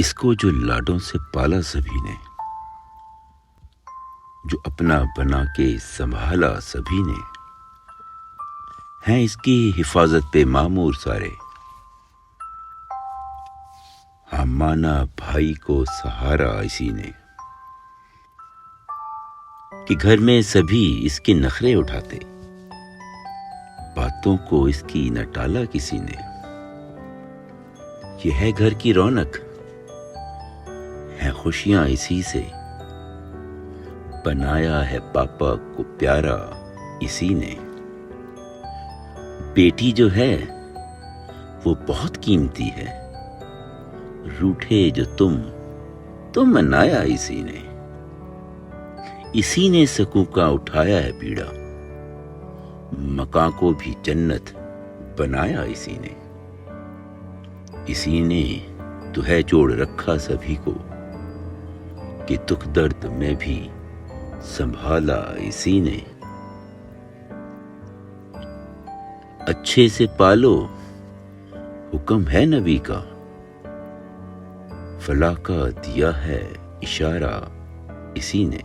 اس کو جو لاڈوں سے پالا سبھی نے، جو اپنا بنا کے سنبھالا سبھی نے، ہیں اس کی حفاظت پہ مامور سارے. ہاں مانا بھائی کو سہارا اسی نے، کہ گھر میں سبھی اس کے نخرے اٹھاتے، باتوں کو اس کی نہ ٹالا کسی نے. یہ ہے گھر کی رونق، ہیں خوشیاں اسی سے، بنایا ہے پاپا کو پیارا اسی نے. بیٹی جو ہے وہ بہت قیمتی ہے، روٹھے جو تم منایا اسی نے. اسی نے سکوں کا اٹھایا ہے بیڑا، مکاں کو بھی جنت بنایا اسی نے. اسی نے تو ہے جوڑ رکھا سبھی کو، کہ دکھ درد میں بھی سنبھالا اسی نے. اچھے سے پالو حکم ہے نبی کا، فلاح کا دیا ہے اشارہ اسی نے.